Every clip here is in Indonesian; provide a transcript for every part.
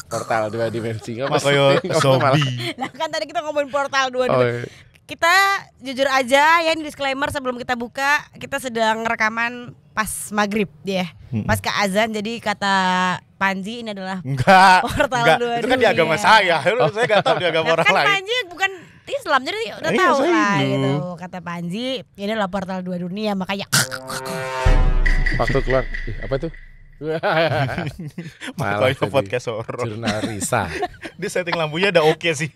Portal 2 dimensi. Makoyo zombie. Nah kan tadi kita ngomongin portal 2 dimensi. Kita jujur aja ya, ini disclaimer sebelum kita buka, kita sedang rekaman pas maghrib ya, pas ke azan. Jadi kata Panji ini adalah portal 2 itu kan di agama saya. Saya nggak tahu di agama orang kan lain. Panji bukan Islam jadi udah tahu lah gitu. Kata Panji ini adalah portal 2 dunia, makanya waktu keluar apa tuh? Malah podcast horor. Jurnal Risa. Di setting lampunya udah oke sih.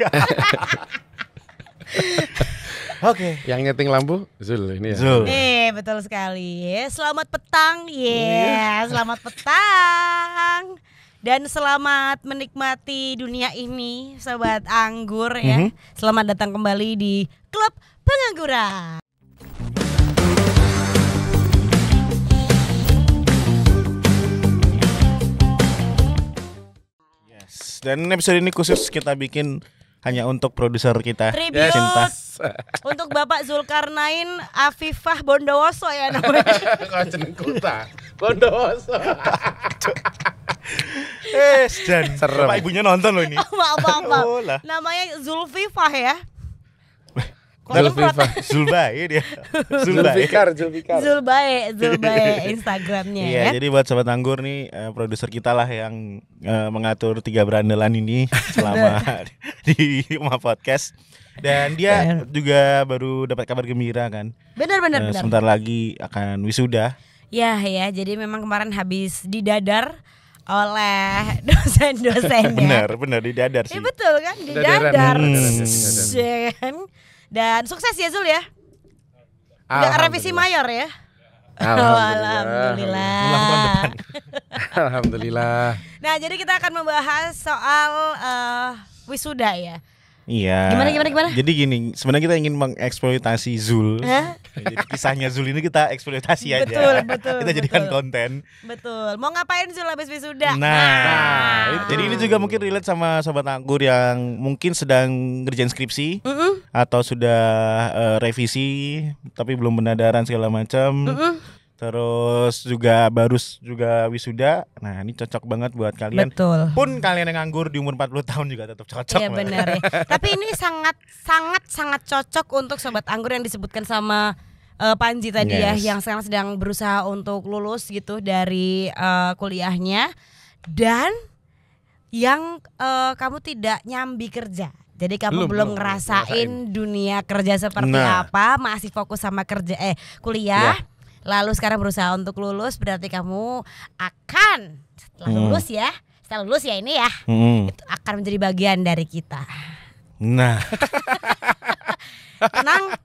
Oke. Yang nyeting lampu Zul ini ya. Zul. Betul sekali. Selamat petang. Selamat petang. Dan selamat menikmati dunia ini, sobat anggur ya. Selamat datang kembali di Klub Pengangguran. Yes. Dan episode ini khusus kita bikin hanya untuk produser kita, Tribute Cinta. untuk Bapak Zulkarnain Afifah Bondowoso ya namanya. Jeneng kota. Bondowoso. Dan serem. Bapak ibunya nonton loh ini. Maaf. Oh lah. Namanya Zulfifah ya. Zulbae dia. Zulfikar. Zulbae Instagramnya Iya, ya. jadi buat sobat anggur nih, produser kita lah yang mengatur 3 berandalan ini selama di rumah podcast. Dan dia juga baru dapat kabar gembira kan. Benar. Sebentar lagi akan wisuda. Ya, jadi memang kemarin habis didadar oleh dosen-dosennya. Benar didadar sih. Betul kan, didadar. Ya kan? Dan sukses ya Zul ya. Nggak revisi mayor ya. Alhamdulillah. Alhamdulillah. Nah, jadi kita akan membahas soal wisuda ya. Iya. Gimana? Jadi gini, sebenarnya kita ingin mengeksploitasi Zul. Jadi kisahnya Zul ini kita eksploitasi aja. Betul. Kita jadikan konten. Betul. Mau ngapain Zul habis wisuda? Nah, jadi ini juga mungkin relate sama sobat anggur yang mungkin sedang ngerjain skripsi atau sudah revisi tapi belum penadaran segala macam. Terus juga wisuda. Nah, ini cocok banget buat kalian. Betul. Pun kalian yang nganggur di umur 40 tahun juga tetap cocok. Iya benar ya. Tapi ini sangat cocok untuk sobat anggur yang disebutkan sama Panji tadi ya, yang sekarang sedang berusaha untuk lulus gitu dari kuliahnya, dan yang kamu tidak nyambi kerja. Jadi kamu belum ngerasain dunia kerja seperti apa, masih fokus sama kuliah. Lalu sekarang berusaha untuk lulus, berarti kamu akan setelah lulus ya ini ya, itu akan menjadi bagian dari kita. Nah, Tenang,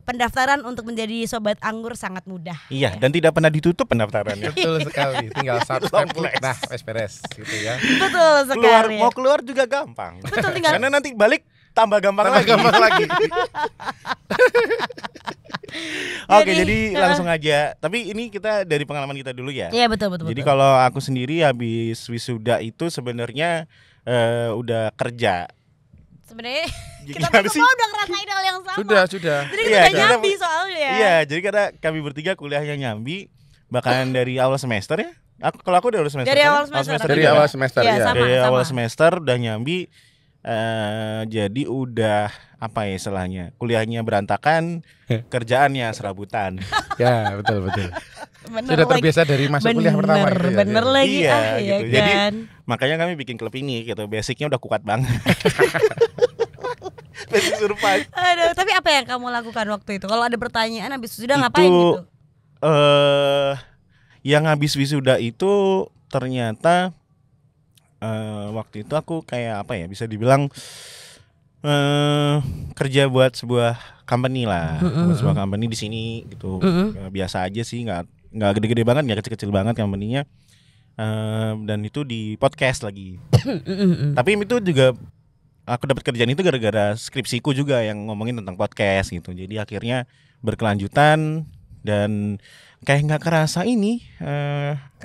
pendaftaran untuk menjadi sobat anggur sangat mudah. Iya, dan tidak pernah ditutup pendaftarannya. Betul sekali. Tinggal subscribe, nah beres gitu ya. Betul sekali. Mau keluar juga gampang. Betul, tinggal. Karena nanti balik tambah gampang lagi. Oke, jadi langsung aja. Tapi ini kita dari pengalaman kita dulu ya. Iya betul. Jadi kalau aku sendiri habis wisuda itu sebenarnya udah kerja. Sebenarnya kita Gimana sih? semua udah ngerasain hal yang sama. Sudah. Jadi kita udah nyambi soalnya. Iya, jadi karena kami bertiga kuliahnya nyambi, bahkan dari awal semester ya. Kalau aku dari awal semester. Dari awal semester ya. Dari awal semester udah nyambi. Jadi udah apa ya istilahnya, kuliahnya berantakan, kerjaannya serabutan. Ya betul. Bener Sudah terbiasa dari masuk kuliah pertama gitu ya. Bener lagi Iya, ya gitu. Jadi kan. makanya kami bikin klub ini gitu. Basicnya udah kuat banget. Basic survive. Aduh, tapi apa yang kamu lakukan waktu itu? Kalau ada pertanyaan habis wisuda ngapain gitu? Yang habis wisuda itu ternyata waktu itu aku kayak apa ya, bisa dibilang kerja buat sebuah company lah, buat sebuah company di sini gitu. Biasa aja sih, nggak gede-gede banget, nggak kecil-kecil banget company-nya. Dan itu di podcast lagi. Tapi itu juga aku dapat kerjaan itu gara-gara skripsiku juga yang ngomongin tentang podcast gitu. Jadi akhirnya berkelanjutan dan kayak nggak kerasa ini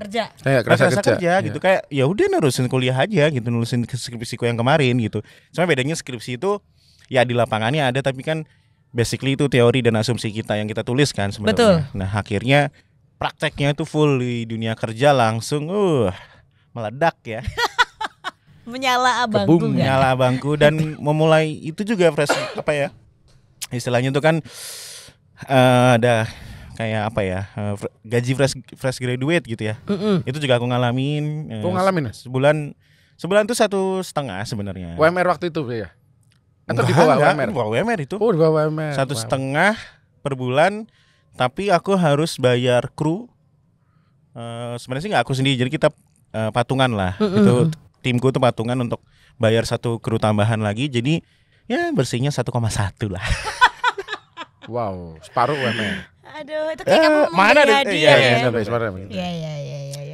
Kerja. Kayak kerja gitu, kayak ya udah nerusin kuliah aja gitu, nulisin skripsiku yang kemarin gitu. Cuma bedanya skripsi itu ya di lapangannya ada, tapi kan basically itu teori dan asumsi kita yang kita tulis kan sebenarnya. Betul. Nah akhirnya prakteknya itu full di dunia kerja langsung meledak ya. Menyala abangku Kebum. nggak? Nyala abangku dan memulai itu juga fresh apa ya? Istilahnya itu kan ada kayak apa ya? Gaji fresh graduate gitu ya. Itu juga aku ngalamin. Kok ngalamin? Sebulan tuh 1,5 sebenarnya. UMR waktu itu ya? Atau di Enggak, bawah enggak, UMR? di bawah UMR itu. Oh, di bawah UMR. 1,5 per bulan, tapi aku harus bayar kru. Sebenarnya sih nggak aku sendiri, jadi kita patungan lah. Itu timku tuh patungan untuk bayar satu kru tambahan lagi. Jadi ya bersihnya 1,1 lah. Wow, separuh UMR. Aduh, itu kayak kamu mana memberi ada- hadiah iya, ya. Sampai separuh. Iya.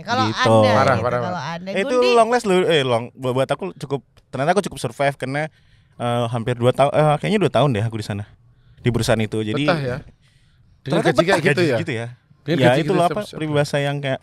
Kalau Gitu. Anda, Parah, gitu, parah. kalau Anda, Itu Gundi, long last buat aku ternyata aku cukup survive karena hampir 2 tahun, kayaknya 2 tahun deh aku di sana di perusahaan itu. Jadi Betah ya. Dengan ternyata gaji kayak betah gitu gaji ya. Gitu ya. Dengan Ya gaji itu gitu loh apa sep- peribahasa yang kayak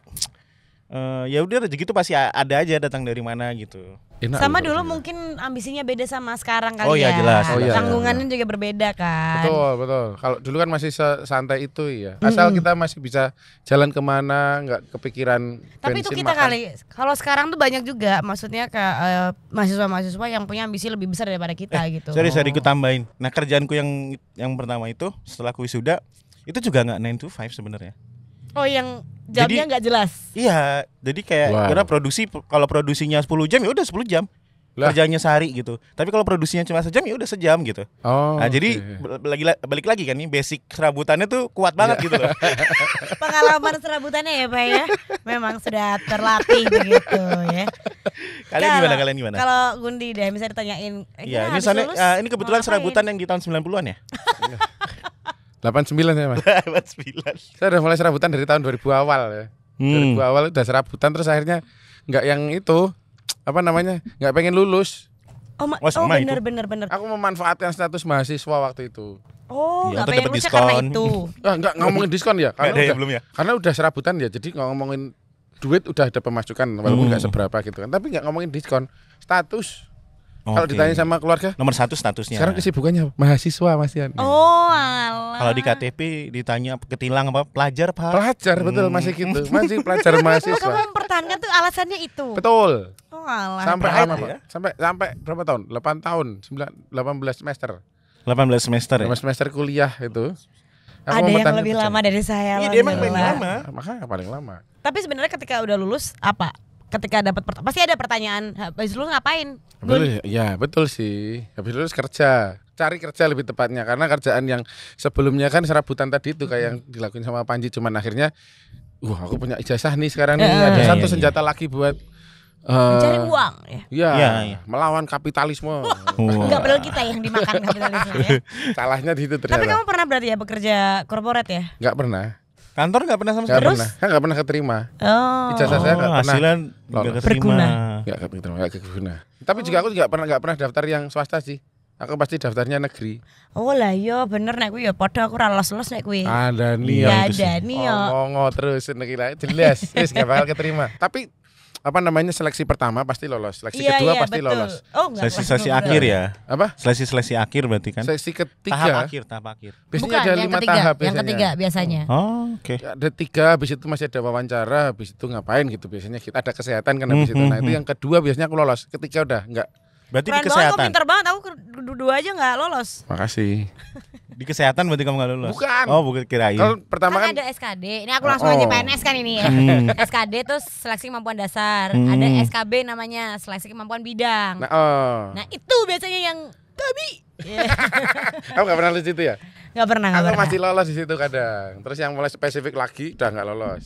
ya udah rezeki itu pasti ada aja datang dari mana gitu. Enak sama loh, dulu gitu. mungkin ambisinya beda sama sekarang kali Oh, ya. iya, jelas. Oh, iya, Tanggungannya juga berbeda kan. Betul. Kalau dulu kan masih santai itu ya. Asal kita masih bisa jalan kemana, nggak kepikiran Tapi itu bensin, kita makan. kali. Kalau sekarang tuh banyak juga, maksudnya ke mahasiswa-mahasiswa yang punya ambisi lebih besar daripada kita gitu. Sorry aku tambahin. Nah kerjaanku yang pertama itu setelah aku wisuda itu juga nggak 9 to 5 sebenarnya. Oh, yang jamnya Jadi- nggak jelas. Iya, jadi kayak Wow. kira kalau produksinya 10 jam ya udah 10 jam. Lah. Kerjanya sehari gitu. Tapi kalau produksinya cuma sejam ya udah sejam gitu. Oh, Nah, jadi oke. balik lagi kan nih basic serabutannya tuh kuat banget gitu loh. Pengalaman serabutannya ya Pak ya. Memang sudah terlatih begitu ya. Kalian gimana? Kalau Gundi deh misalnya ditanyain. Iya, habis ini soalnya lulus ini kebetulan mau ngapain? serabutan yang di tahun 90-an ya. 89 ya Mas. 89. Saya udah mulai serabutan dari tahun 2000 awal ya. 2000 awal udah serabutan terus akhirnya nggak yang itu apa namanya nggak pengen lulus. Oh, Wah, sama itu. bener. Aku memanfaatkan status mahasiswa waktu itu. Oh, Iya, nggak atau pengen dapat lulusnya karena diskon. itu. Nggak ngomongin diskon ya Nggak ada udah, ya belum ya? karena udah serabutan ya jadi nggak ngomongin duit udah ada pemasukan walaupun nggak seberapa gitu kan tapi nggak ngomongin diskon status. Kalau Oke. ditanya sama keluarga Nomor 1 statusnya. sekarang kesibukannya mahasiswa Mas Ian. Oh, alah. Kalau di KTP ditanya ketilang apa pelajar Pak. Pelajar betul masih gitu masih pelajar Oh, kamu mahasiswa. mempertahankan tuh alasannya itu. Betul. Oh, alah. Sampai Pride lama, ya? Pak. Sampai berapa tahun? 8 tahun, 18 semester. 18 semester ya. 18 semester kuliah itu. Ada yang lebih lama dari saya. Iya, dia emang paling alhamdulillah. lama. Makanya paling lama. Tapi sebenarnya ketika udah lulus apa? Ketika dapat pasti ada pertanyaan, habis lulus ngapain? Betul ya, betul sih. Habis lulus kerja. Cari kerja lebih tepatnya karena kerjaan yang sebelumnya kan serabutan tadi itu kayak yang dilakuin sama Panji cuman akhirnya aku punya ijazah nih sekarang nih ada Iya, satu iya, senjata lagi buat Mencari uang ya. Iya, Iya. melawan kapitalisme. Wah. Enggak padahal kita yang dimakan kapitalisme ya. Salahnya di situ Tapi ternyata. kamu pernah berarti ya bekerja korporat ya? Nggak pernah. Kantor nggak pernah sama Nggak sekali. pernah. Kan nggak pernah keterima. Oh. Ijazah saya nggak pernah. Hasilan Lolos. nggak keterima. Berguna. Nggak keguna. Tapi juga aku nggak pernah daftar yang swasta sih. Aku pasti daftarnya negeri. Oh lah yo bener nek kuwi ya padha aku ora los-los nek kuwi. Ada nih Iya yang ada nih yo. ngomong terus negeri lain jelas. Wis nggak bakal keterima. Tapi apa namanya seleksi pertama pasti lolos. Seleksi kedua pasti betul. lolos. Oh enggak. Seleksi akhir ya. Apa? Seleksi akhir berarti kan. Seleksi Tahap ketiga. akhir. Biasanya Bukan, ada yang 5 ketiga, tahap yang biasanya. ketiga biasanya. Oh, oke. Ada 3, habis itu masih ada wawancara, habis itu ngapain gitu biasanya kita ada kesehatan kan habis itu. Nah itu yang kedua biasanya aku lolos, ketiga udah enggak. Berarti Keren di banget, kok kesehatan. pinter banget aku dua aja enggak lolos. Makasih. Di kesehatan berarti kamu nggak lulus. Bukan. Oh, bukan kirain. Kalau pertama Kan kan ada SKD. Ini aku langsung aja PNS kan ini ya. SKD terus seleksi kemampuan dasar. Ada SKB namanya seleksi kemampuan bidang. Nah, itu biasanya yang kami. Kamu nggak pernah lulus itu ya? Enggak pernah, enggak Aku pernah. masih lolos di situ kadang. Terus yang mulai spesifik lagi udah nggak lolos.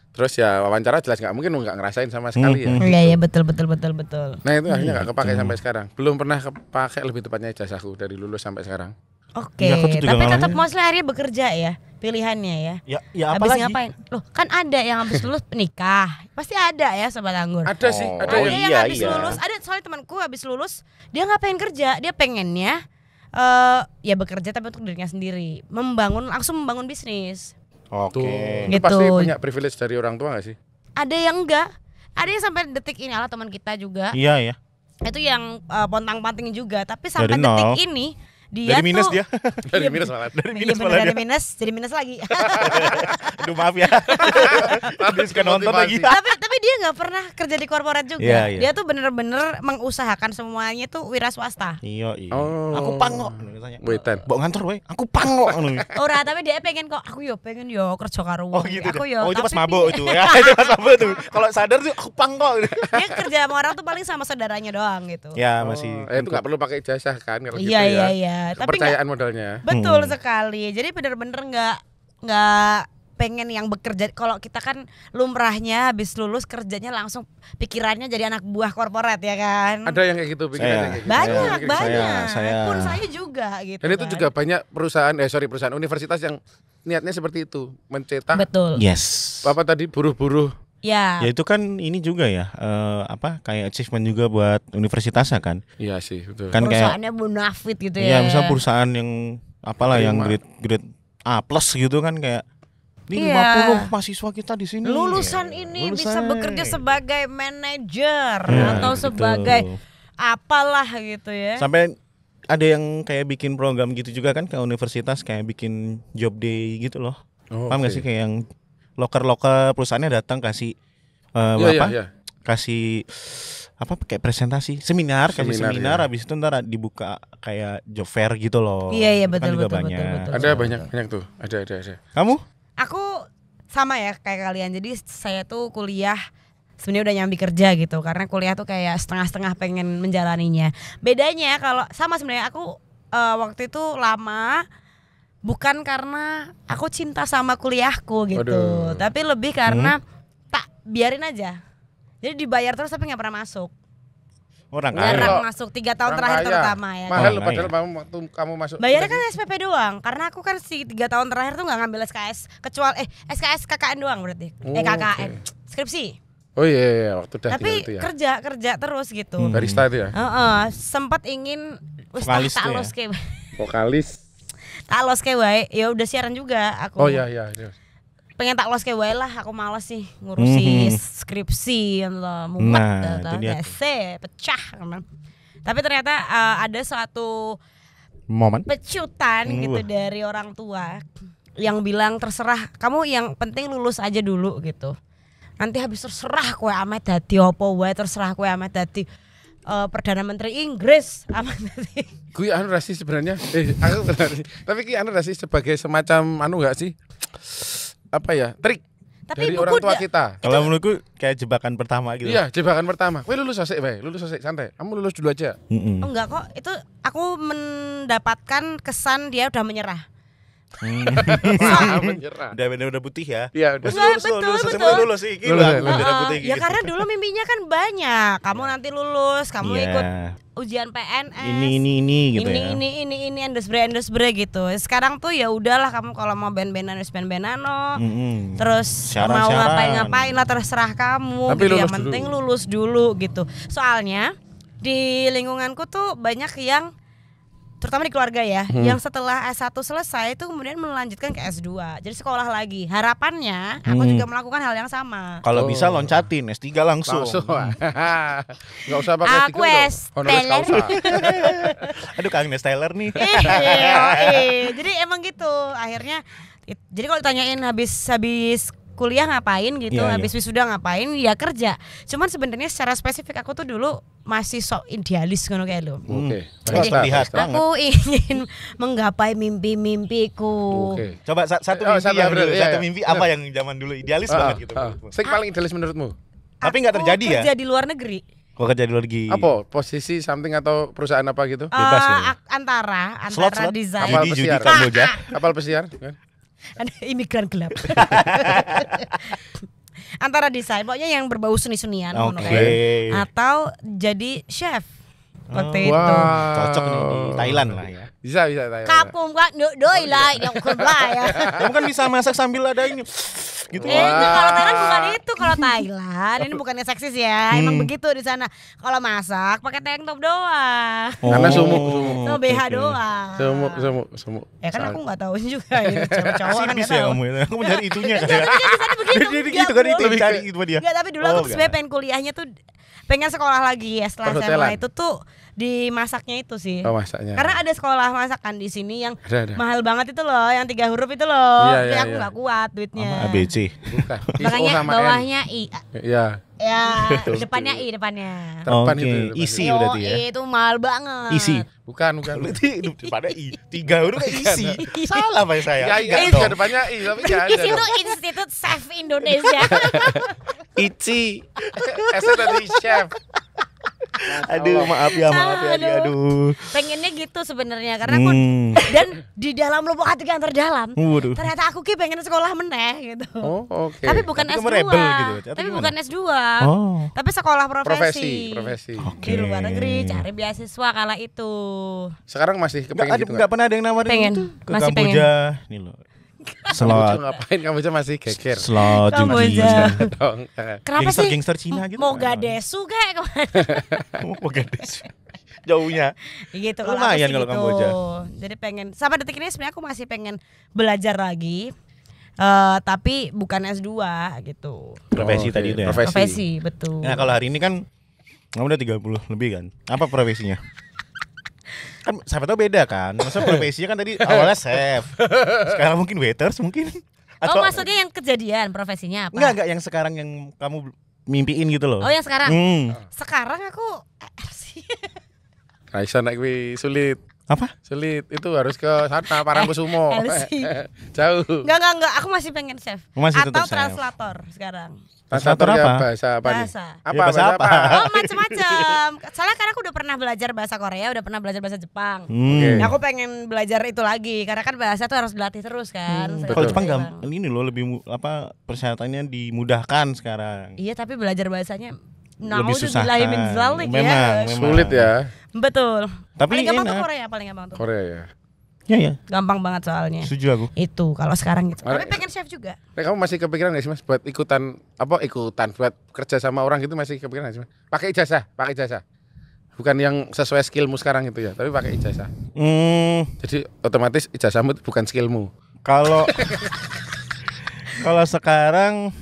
Terus ya wawancara jelas nggak mungkin nggak ngerasain sama sekali ya. Iya iya betul. Nah itu akhirnya nggak kepake sampai sekarang. Belum pernah kepake lebih tepatnya ijazahku dari lulus sampai sekarang. Oke, Iya, aku tuh juga tapi ngalamin. tetap mostly akhirnya bekerja ya pilihannya ya. Ya apa Habis lagi? ngapain? Loh, kan ada yang habis lulus nikah. Pasti ada ya sobat anggur. Ada sih, ada Ada yang yang iya, habis iya. lulus, ada soalnya temanku habis lulus, dia nggak pengen kerja, dia pengennya ya bekerja tapi untuk dirinya sendiri, langsung membangun bisnis. tuh. Oke. Itu Gitu. pasti punya privilege dari orang tua nggak sih? Ada yang enggak, ada yang sampai detik ini ala teman kita juga, Iya ya. itu yang pontang-panting juga, tapi sampai Dari detik nol. ini dia Dari minus tuh, dia. Dari Iya, minus malah. Dari Iya minus bener, malah dari dia. minus jadi minus lagi. Aduh maaf ya. Dia suka nonton lagi. tapi dia nggak pernah kerja di korporat juga. Iya, iya. Dia tuh bener-bener mengusahakan semuanya tuh wira swasta. Iya. Oh. Aku pango. Tanya. Wetan. Bawa ngantor wae. Aku pango. Ora, tapi dia pengen kok. Aku yo pengen yo kerja karo. Oh gitu. Aku Dia. yo. Oh itu pas tapi mabuk itu. Ya itu pas mabuk tuh. Kalau sadar tuh aku pango. dia kerja sama orang tuh paling sama saudaranya doang gitu. Ya masih. Itu nggak perlu pakai ijazah kan kalau gitu Iya ya. iya. Tapi Kepercayaan modalnya. betul sekali. Jadi bener-bener nggak pengen yang bekerja. Kalau kita kan lumrahnya habis lulus kerjanya langsung pikirannya jadi anak buah korporat ya kan. Ada yang kayak gitu pikirannya kayak gitu. Banyak. Saya- Pun saya juga gitu. Dan itu kan. juga banyak perusahaan universitas yang niatnya seperti itu, mencetak Betul. Yes. apa tadi buruh-buruh. Ya. Ya itu kan ini juga ya kayak achievement juga buat universitasnya kan. Iya sih, betul. Kan kayak Perusahaannya bonafit gitu ya ya. misal perusahaan yang apalah yang grade A+ gitu kan kayak ini Iya. 50 mahasiswa kita di sini. Lulusan ini bisa Lulusan. bekerja sebagai manajer Ya, atau gitu. sebagai apalah gitu ya. Sampai ada yang kayak bikin program gitu juga kan ke universitas kayak bikin job day gitu loh. Oh, Paham gak oke. sih kayak yang loker-loker perusahaannya datang kasih Iya, apa? iya. Kasih apa kayak presentasi, seminar, kasih Seminar, seminar ya. habis itu ntar dibuka kayak job fair gitu loh. Iya, Itu kan betul, juga betul, banyak. betul. Ada banyak tuh. Ada. Kamu? Aku sama ya kayak kalian. Jadi saya tuh kuliah sebenarnya udah nyambi kerja gitu. Karena kuliah tuh kayak setengah-setengah pengen menjalaninya. Bedanya kalau sama sebenarnya aku waktu itu lama bukan karena aku cinta sama kuliahku gitu. Waduh. Tapi lebih karena tak biarin aja. Jadi dibayar terus tapi nggak pernah masuk. Orang Iya. Jarang Kalau masuk 3 tahun orang terakhir kaya. terutama ya. Mahal Oh, padahal iya. waktu kamu masuk. Bayarnya kan SPP doang, karena aku kan 3 tahun terakhir tuh nggak ngambil SKS, kecuali SKS KKN doang berarti, Oh, KKN, skripsi. Oh iya, waktu udah Tapi tinggal itu ya. kerja terus gitu. Barista itu ya. Sempat ingin wis Vokalis tak tuh ya? los kayak Vokalis. tak los kayak wae, ya udah siaran juga aku. Oh iya. Pengen tak los kayak wae lah, aku males sih ngurusi skripsi Allah mumet Nah, itu dia tuh. pecah kan. Tapi ternyata ada suatu momen. pecutan gitu dari orang tua yang bilang terserah kamu, yang penting lulus aja dulu gitu. Nanti habis terserah kowe amet dadi apa wae, terserah kowe amet dadi Perdana Menteri Inggris amet dadi. Kui anu rasi sebenarnya. Aku benar. Tapi ki anu rasi sebagai semacam anu enggak sih? Apa ya? Trik Tapi dari buku orang tua da- kita. Kalau menurutku kayak jebakan pertama gitu. Iya, jebakan pertama. Weh lulus asik, santai. Kamu lulus dulu aja. Mm-mm. Oh, enggak kok, itu aku mendapatkan kesan dia udah menyerah. Menyerah. Udah putih ya. Iya, udah. Betul, betul. Semua lulus sih. Lulus, Gila, lulus. bendera putih Ya gitu. karena dulu mimpinya kan banyak. Kamu nanti lulus, kamu Iya. ikut ujian PNS. Ini gitu ya. Ini endus-bre gitu. Sekarang tuh ya udahlah, kamu kalau mau band-bandan band-bandan Mm-mm. terus Syarat-syarat. mau ngapain lah terserah kamu Tapi gitu. Yang lulus penting dulu. lulus dulu gitu. Soalnya di lingkunganku tuh banyak yang, terutama di keluarga ya, yang setelah S1 selesai itu kemudian melanjutkan ke S2. Jadi sekolah lagi. Harapannya aku juga melakukan hal yang sama. Kalau Oh. bisa loncatin S3 langsung. Enggak usah pakai Aku tiga, es dong. Honoris teler. causa. Aduh kangen Tyler nih. Jadi emang gitu. Akhirnya jadi kalau ditanyain habis kuliah ngapain gitu, Iya, habis wisuda ngapain, ya kerja. Cuman sebenarnya secara spesifik aku tuh dulu masih sok idealis ngono kayak lo. Oke. Jadi, Basta, lihat, basta. Aku ingin menggapai mimpi-mimpiku. Oke. Coba satu Oh, mimpi satu, yang bener, dulu, iya, satu iya. mimpi apa yang zaman dulu idealis banget gitu. menurutmu? Sing paling idealis menurutmu? Tapi nggak Aku terjadi ya? Kerja di luar negeri. Kok kerja di luar negeri? Apa? Posisi something atau perusahaan apa gitu? Bebas ya? Antara Slot. desain. Kapal Judi pesiar. Kamboja. Kapal pesiar kan? Ada imigran gelap. Antara desain, pokoknya yang berbau seni-senian ngono Oke. kan. Atau jadi chef. Waktu itu. Cocok nih di Thailand lah ya. Bisa Thailand. Kapung kak doi lah yang kumbla ya. Kamu kan bisa masak sambil ada ini. Gitu. Itu kalau Thailand bukan itu, kalau Thailand ini bukannya seksis ya, emang begitu di sana. Kalau masak pakai tank top doang, Karena sumuk. sama BH doang. Sumuk. Ya kan aku nggak tahu juga ini cowok-cowok kan Sibis nggak ya tahu. kamu itu. Kamu nyari itunya kan. Tapi kan di sana begitu. Jadi Enggak, gitu kan bro. itu yang cari itu dia. Enggak, tapi dulu aku tuh sebenarnya pengen kuliahnya tuh pengen sekolah lagi ya setelah Perhotelan. SMA itu tuh di masaknya itu sih. Oh masaknya. Karena ada sekolah masakan di sini yang Ada. mahal banget itu loh, yang 3 huruf itu loh. Iya, Tapi iya, aku iya. nggak kuat duitnya. ABC. Bukan. Makanya IO sama N. bawahnya I. Iya. Ya, depannya I depannya. Depan Oke, itu, depan isi Yo, berarti ya. itu mahal banget. Isi. Bukan. Berarti depannya I. 3 huruf kayak isi. Salah Pak saya. Ya, Enggak iya, dong. depannya I, tapi enggak ada. Isi itu dong. Institut Chef Indonesia. Ici. S dari chef. Aduh, maaf ya. Aduh. Pengennya gitu sebenarnya karena aku dan di dalam lubuk hati yang terdalam. Waduh. Ternyata aku pengen sekolah meneh gitu. Oh, oke. Tapi bukan Tapi S2. kamu rebel gitu, atau Tapi gimana? bukan S2. Oh. Tapi sekolah profesi. Profesi. Oke. Di luar negeri cari beasiswa kala itu. Sekarang masih Enggak kepengen ada gitu enggak pernah ada yang nawarin Pengen. itu ke Masih Kamboja. Nih loh. Kamu Selawat. ngapain? Kamu aja masih geger. Selawat Kamboja. Dong, jangan. Kenapa sih? Gangster Cina gitu. Mogadishu kayak kemana? Mogadishu. Jauhnya. Gitu Lumayan aku sih kalau gitu. Kamboja. Jadi pengen sampai detik ini sebenarnya aku masih pengen belajar lagi. Tapi bukan S2 gitu. Profesi Oke, tadi itu ya. Profesi, betul. Nah, kalau hari ini kan kamu udah 30 lebih kan. Apa profesinya? Kan siapa tahu beda kan. Masa profesinya kan tadi awalnya chef. Sekarang mungkin waiters mungkin. Oh, maksudnya yang kejadian profesinya apa? Enggak yang sekarang yang kamu mimpiin gitu loh. Oh, yang sekarang. Sekarang aku sih. Raisa naik kuwi sulit. Apa? Sulit. Itu harus ke sana Parangkusumo. LC. Jauh. Enggak, aku masih pengen chef. Masih Atau tetap chef. translator sekarang. Translator ya, apa? Bahasa apa nih? Bahasa. Apa? Ya, bahasa apa? Oh, macam-macam. Soalnya kan aku udah pernah belajar bahasa Korea, udah pernah belajar bahasa Jepang. Oke. Nah, aku pengen belajar itu lagi karena kan bahasa tuh harus dilatih terus kan. Kalau Betul. Jepang gampang. Ini loh lebih persyaratannya dimudahkan sekarang. Iya, tapi belajar bahasanya Lebih susah. min zalik ya. Memang. Sulit ya. Betul. Tapi paling gampang tuh enak. Korea, paling gampang tuh. Korea ya. Ya. Gampang banget soalnya. Setuju aku. Itu kalau sekarang gitu. Mana- Tapi pengen chef juga. Nah, kamu masih kepikiran gak sih Mas buat ikutan buat kerja sama orang gitu masih kepikiran gak sih Mas? Pakai ijazah. Bukan yang sesuai skillmu sekarang itu ya, tapi pakai ijazah. Jadi otomatis ijazahmu itu bukan skillmu. Kalau kalau sekarang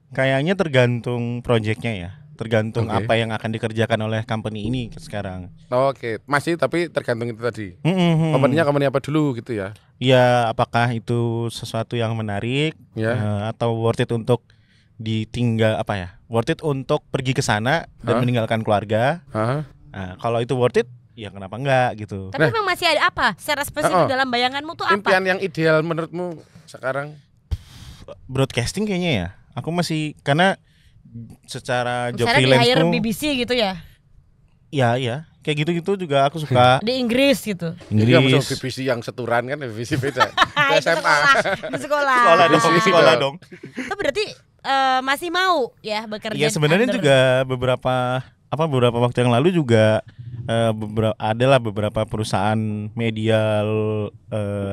kayaknya tergantung proyeknya ya. Tergantung Oke. apa yang akan dikerjakan oleh company ini sekarang. Oke, masih tapi tergantung itu tadi. Company apa dulu gitu ya. Ya, apakah itu sesuatu yang menarik Ya. atau worth it untuk ditinggal apa ya? Worth it untuk pergi ke sana dan Hah? meninggalkan keluarga. Hah? Nah, kalau itu worth it, ya kenapa enggak gitu. Tapi Nah. memang masih ada apa? Secara spesifik Oh. dalam bayanganmu tuh apa? Impian yang ideal menurutmu sekarang? Broadcasting kayaknya ya. Aku masih karena secara job Misalnya di freelance hire tuh BBC gitu ya. ya kayak gitu-gitu juga aku suka. Di Inggris gitu. Iya, maksudnya Inggris. BBC yang seturan kan BBC beda. Di SMA. Di sekolah. Sekolah dong, Di sekolah sini dong. Itu berarti masih mau ya bekerja. Iya sebenarnya under- juga beberapa waktu yang lalu juga adalah beberapa perusahaan media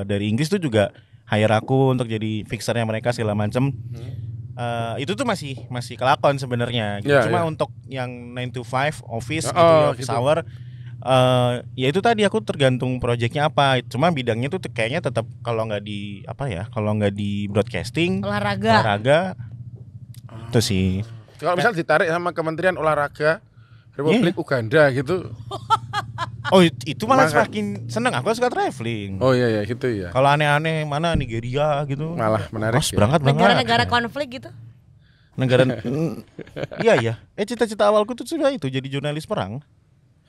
dari Inggris tuh juga hire aku untuk jadi fixernya mereka segala macam. Itu tuh masih kelakon sebenarnya. Gitu. Ya, Cuma ya. untuk yang 9 to 5 office Oh, gitu ya, office gitu. hour. Ya itu tadi aku tergantung proyeknya apa. Cuma bidangnya tuh kayaknya tetap kalau nggak di broadcasting, olahraga itu sih. Kalau misal ditarik sama Kementerian Olahraga Republik Uganda gitu. Oh itu malah Makan. semakin seneng. Aku suka traveling. Oh iya gitu ya. Kalau aneh-aneh mana Nigeria gitu. Malah menarik Mas, ya. berangkat. negara-negara konflik gitu. Negara. Iya. Cita-cita awalku tuh sudah itu jadi jurnalis perang.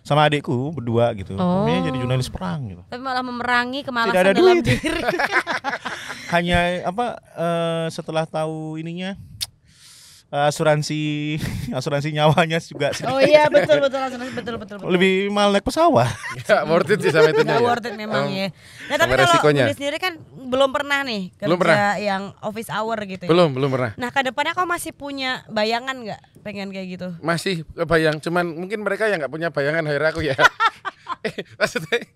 Sama adikku berdua gitu. Oh. Pengennya jadi jurnalis perang gitu. Tapi malah memerangi kemalasan Tidak ada dalam duit. diri. Hanya setelah tahu ininya asuransi nyawanya juga sedikit. Oh iya betul Lebih mahal naik pesawat. Enggak worth it sih sama itunya. Gak ya. worth it memang ya. Nah tapi sama kalau resikonya. Budi sendiri kan belum pernah nih kerja Belum pernah. yang office hour gitu ya. Belum pernah. Nah ke depannya kau masih punya bayangan nggak pengen kayak gitu? Masih kebayang, cuman mungkin mereka yang nggak punya bayangan hire aku ya. Maksudnya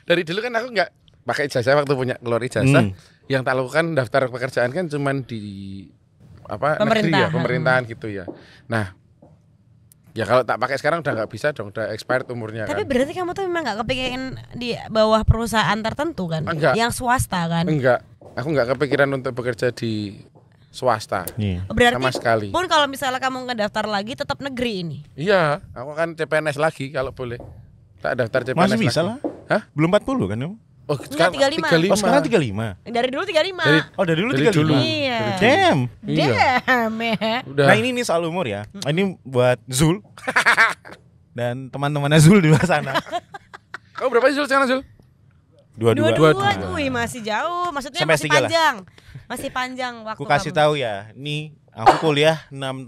dari dulu kan aku nggak pakai ijazah waktu punya keluar ijazah. Yang tak lakukan daftar pekerjaan kan cuman di negeri ya, pemerintahan gitu ya. Nah, ya kalau tak pakai sekarang udah nggak bisa dong, udah expired umurnya Tapi kan. berarti kamu tuh memang nggak kepengen di bawah perusahaan tertentu kan? Enggak. Yang swasta kan? Enggak, aku nggak kepikiran untuk bekerja di swasta. Iya. Berarti Sama sekali. pun kalau misalnya kamu ngedaftar lagi tetap negeri ini. Iya, aku kan CPNS lagi kalau boleh. Tak daftar CPNS Masih bisa lagi. lah. Hah? Belum 40 kan kamu? Oh, Enggak, 35. Oh sekarang 35. Dari dulu 35. Dari dulu Dari 35. dulu. Iya. Damn. Iya. Damn ya. Udah. Nah ini soal umur ya. Ini buat Zul dan teman-temannya Zul di luar sana. Kau berapa sih Zul sekarang Zul? Dua-dua. Dua-dua. Wih, masih jauh. Maksudnya Sampai masih 3 lah. panjang. Masih panjang waktu. Aku kasih kamu. tahu ya. Nih aku kuliah 6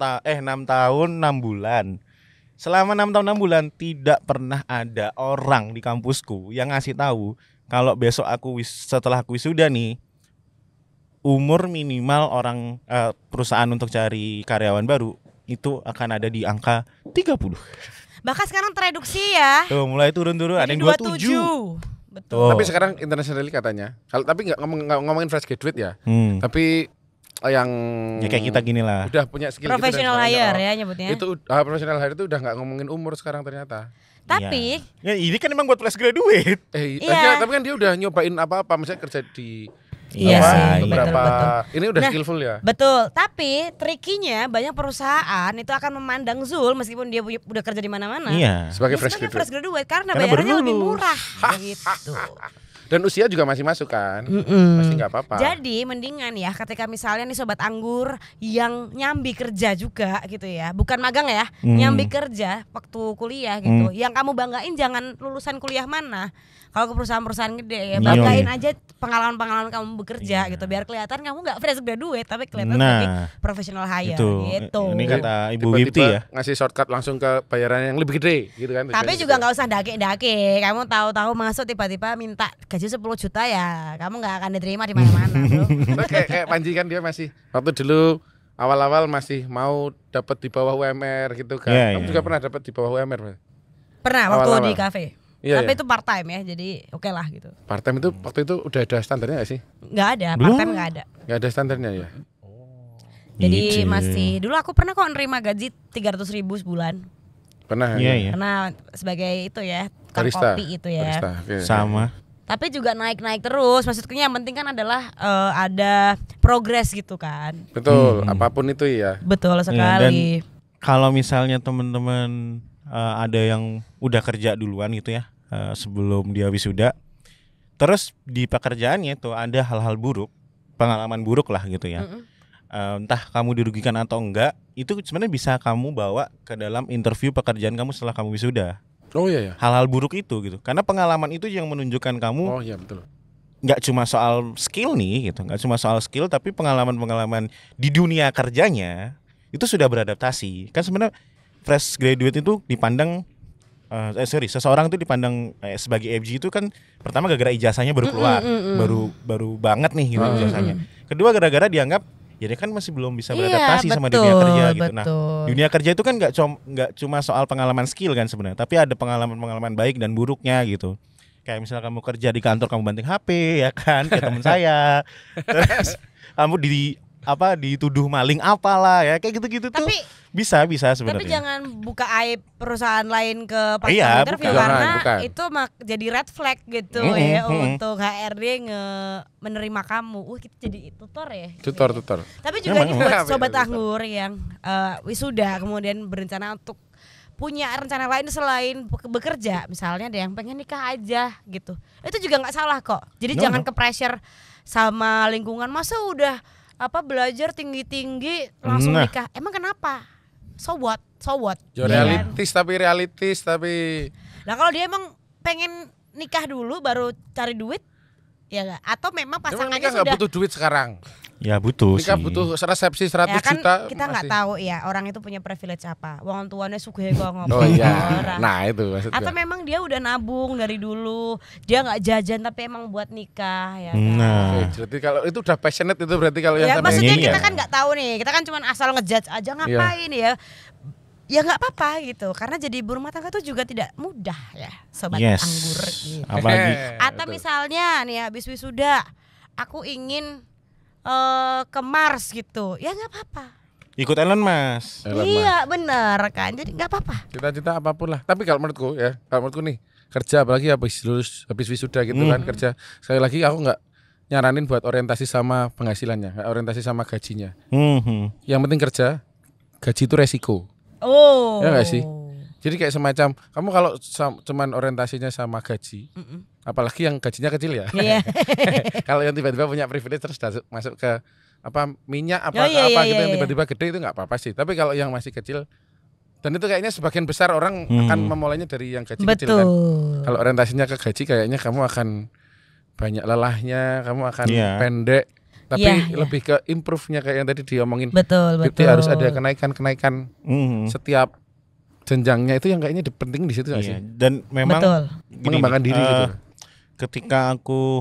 tahun 6 bulan. Selama 6 tahun 6 bulan tidak pernah ada orang di kampusku yang ngasih tahu kalau besok setelah aku wisuda nih umur minimal orang perusahaan untuk cari karyawan baru itu akan ada di angka 30. Bahkan sekarang tereduksi ya. Tuh mulai turun-turun ada Jadi yang 27. Betul. Tuh. Tapi sekarang internationally katanya. Kalau tapi nggak ngomongin fresh graduate ya. Tapi yang Ya kayak kita gini lah. udah punya skill Professional gitu dan sebagainya. hire ya nyebutnya. Itu professional hire itu udah nggak ngomongin umur sekarang ternyata. Tapi Ya ini kan emang buat fresh graduate. Iya. Tapi kan dia udah nyobain apa-apa, misalnya kerja di Iya apa, sih, beberapa betul. ini udah Nah, skillful ya. betul, tapi trikinya banyak perusahaan itu akan memandang Zul meskipun dia udah kerja di mana-mana. Iya. Sebagai Ya, fresh sebagai graduate. fresh graduate karena Karena baru bayarannya lebih lulus. murah gitu. Dan usia juga masih masuk kan. Masih nggak apa-apa. Jadi mendingan ya ketika misalnya nih sobat anggur yang nyambi kerja juga gitu ya, bukan magang ya, nyambi kerja waktu kuliah gitu. Yang kamu banggain jangan lulusan kuliah mana. Kalau ke perusahaan-perusahaan gede ya, Iya, banggain iya. aja pengalaman-pengalaman kamu bekerja gitu, biar kelihatan kamu nggak fresh graduate tapi kelihatan Nah, sebagai professional hire itu. gitu. Ini kata Ibu Tiba-tiba Wipti ya. ngasih shortcut langsung ke bayaran yang lebih gede gitu kan. Tapi tujuannya juga gitu. nggak usah dake-dake. Kamu tahu-tahu masuk tiba-tiba minta gaji 10 juta ya, kamu nggak akan diterima di mana-mana, bro. Nah, kayak Panji kan dia masih waktu dulu awal-awal masih mau dapat di bawah UMR gitu kan. Iya, Kamu iya. juga pernah dapat di bawah UMR, Mas? Pernah waktu Awal-awal. di kafe. Iya, Tapi iya. itu part time ya, jadi oke lah gitu. Part time itu waktu itu udah ada standarnya gak sih? Nggak ada, Belum. part time nggak ada. Nggak ada standarnya ya. Jadi Gitu. masih dulu aku pernah kok nerima gaji 300.000 sebulan. Pernah Iya, ya. iya. Karena sebagai itu ya, tukang Barista. kopi itu ya. Barista. Oke. Sama. Tapi juga naik-naik terus. Maksudnya yang penting kan adalah ada progres gitu kan. Betul, apapun itu ya. Betul dan sekali. Kalau misalnya teman-teman ada yang udah kerja duluan gitu ya, sebelum dia wisuda, terus di pekerjaannya itu ada hal-hal buruk, pengalaman buruk lah gitu ya. Entah kamu dirugikan atau enggak, itu sebenarnya bisa kamu bawa ke dalam interview pekerjaan kamu setelah kamu wisuda. Oh iya ya. Hal-hal buruk itu gitu, karena pengalaman itu yang menunjukkan kamu Oh iya betul. nggak cuma soal skill nih gitu, nggak cuma soal skill, tapi pengalaman-pengalaman di dunia kerjanya itu sudah beradaptasi. Kan sebenarnya fresh graduate itu dipandang seseorang itu dipandang sebagai FG itu kan pertama gara-gara ijazahnya baru keluar, baru banget nih gitu ijazahnya. Kedua gara-gara dianggap ya dia kan masih belum bisa beradaptasi sama dunia kerja gitu. Nah, dunia kerja itu kan nggak cuma soal pengalaman skill kan sebenarnya, tapi ada pengalaman-pengalaman baik dan buruknya gitu. Kayak misalnya kamu kerja di kantor kamu banting HP ya kan, kayak teman saya. Terus kamu dituduh maling apalah ya kayak gitu-gitu tuh. Tapi Bisa sebenarnya. Tapi jangan buka aib perusahaan lain ke pas Iya, kamu interview bukan. karena Bukan. itu jadi red flag gitu ya untuk HRD menerima kamu. Kita jadi tutor ya. Tutor. Tapi juga ini buat Iya, sobat tutor. anggur yang wisuda kemudian berencana untuk punya rencana lain selain bekerja, misalnya ada yang pengen nikah aja gitu. Itu juga nggak salah kok. Jadi jangan ke pressure sama lingkungan. Masa udah belajar tinggi-tinggi langsung nikah. Emang kenapa? So what? Ya, Iya kan? realistis tapi Nah kalau dia emang pengen nikah dulu baru cari duit, ya nggak? Atau memang emang pasangannya nikah nggak sudah butuh duit sekarang. Ya butuh Nikah sih. butuh resepsi 100 ya kan juta. kita nggak masih. tahu ya orang itu punya privilege apa. Wong tuanya sugih kok ngomong. Oh iya. Orang. Nah itu maksudnya. Atau memang dia udah nabung dari dulu, dia nggak jajan tapi emang buat nikah ya kan. Nah, Oke, berarti kalau itu udah passionate itu berarti kalau yang Ya sampai maksudnya Iya. kita kan nggak tahu nih, kita kan cuma asal ngejudge aja ngapain ya. Ya nggak apa-apa gitu, karena jadi ibu rumah tangga tuh juga tidak mudah ya, sobat yes. anggur. Gitu. Apalagi Atau misalnya nih habis wisuda, aku ingin ke Mars gitu, ya nggak apa-apa. ikut Elon Musk. Iya bener kan, jadi nggak apa-apa. Cita-cita apapun lah. Tapi kalau menurutku nih kerja apalagi habis wisuda gitu kan kerja. Sekali lagi aku nggak nyaranin buat orientasi sama penghasilannya, nggak orientasi sama gajinya. Yang penting kerja, gaji itu resiko. Oh. Ya nggak sih? Jadi kayak semacam kamu kalau cuman orientasinya sama gaji, apalagi yang gajinya kecil ya. Iya. Kalau yang tiba-tiba punya privilege terus masuk ke apa minyak Oh, iya, apa iya, gitu iya, yang iya. tiba-tiba gede itu nggak apa-apa sih. Tapi kalau yang masih kecil dan itu kayaknya sebagian besar orang akan memulainya dari yang gaji kecil kan. Betul. Kalau orientasinya ke gaji kayaknya kamu akan banyak lelahnya, kamu akan Iya. pendek. Tapi Iya, iya. lebih ke improve-nya kayak yang tadi diomongin. Betul. Jadi harus ada kenaikan Mhm. setiap jenjangnya itu yang kayaknya penting di situ nggak Iya. sih? Dan memang Betul. gini Mengembangkan nih, diri gitu. Ketika aku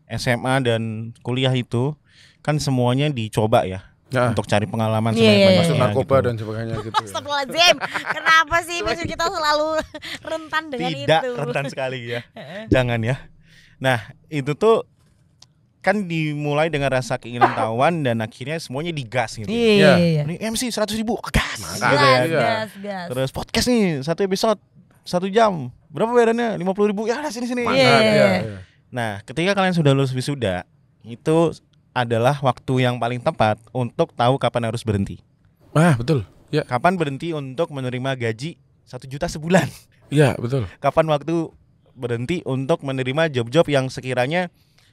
SMA dan kuliah itu kan semuanya dicoba ya Nah, untuk cari pengalaman Iya, iya, sebanyak-banyaknya masuk iya. narkoba gitu. dan sebagainya gitu. Ya. Astagfirullahaladzim. Kenapa sih episode kita selalu rentan dengan Tidak itu? rentan sekali ya. Jangan ya. Nah, itu tuh kan dimulai dengan rasa keinginan tahuan dan akhirnya semuanya digas gitu. Iya, iya. Ini MC 100.000 gas. Mangga. Gitu ya. Iya. Gas. Terus podcast nih 1 episode 1 jam. Berapa bayarannya? 50.000. Ya udah sini. Iya. Iya, iya. Nah, ketika kalian sudah lulus wisuda, itu adalah waktu yang paling tepat untuk tahu kapan harus berhenti. Ah, betul. Ya, Kapan berhenti untuk menerima gaji 1 juta sebulan. iya, betul. Kapan waktu berhenti untuk menerima job-job yang sekiranya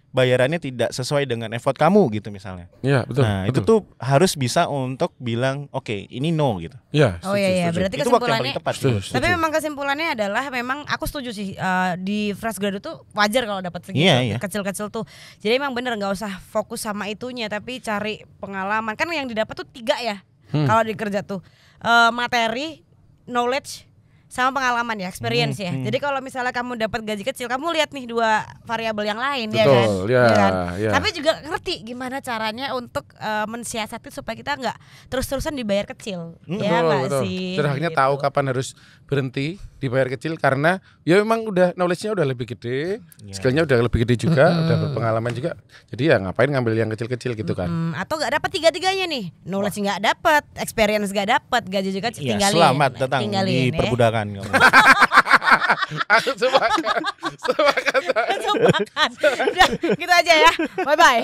bayarannya tidak sesuai dengan effort kamu gitu misalnya. Iya, betul. Nah, betul. itu tuh harus bisa untuk bilang oke, ini no gitu. Iya. Oh iya, iya. Berarti Itu waktu yang paling kesimpulannya tepat. Setuju, sih. tapi memang kesimpulannya adalah memang aku setuju sih di fresh grad itu wajar kalau dapat segitu Iya. kecil-kecil tuh. Jadi emang bener nggak usah fokus sama itunya tapi cari pengalaman. Kan yang didapat tuh 3 ya. Kalau di kerja tuh materi, knowledge sama pengalaman ya, experience ya. Jadi kalau misalnya kamu dapat gaji kecil, kamu lihat nih 2 variabel yang lain ya kan. Betul, ya, kan? ya. Tapi juga ngerti gimana caranya untuk mensiasati supaya kita nggak terus-terusan dibayar kecil. Ya nggak sih. Terus akhirnya Gitu. tahu kapan harus berhenti dibayar kecil karena ya memang udah knowledge-nya udah lebih gede, skill-nya udah lebih gede juga, udah berpengalaman juga. Jadi ya ngapain ngambil yang kecil-kecil gitu kan. Atau nggak dapat 3-tiganya nih, knowledge nggak dapat, experience nggak dapat, gaji juga Iya, tinggalin. selamat datang di Tinggalin, ya. perbudakan. Aku sepakat. Sepakat. Udah gitu aja ya. Bye bye.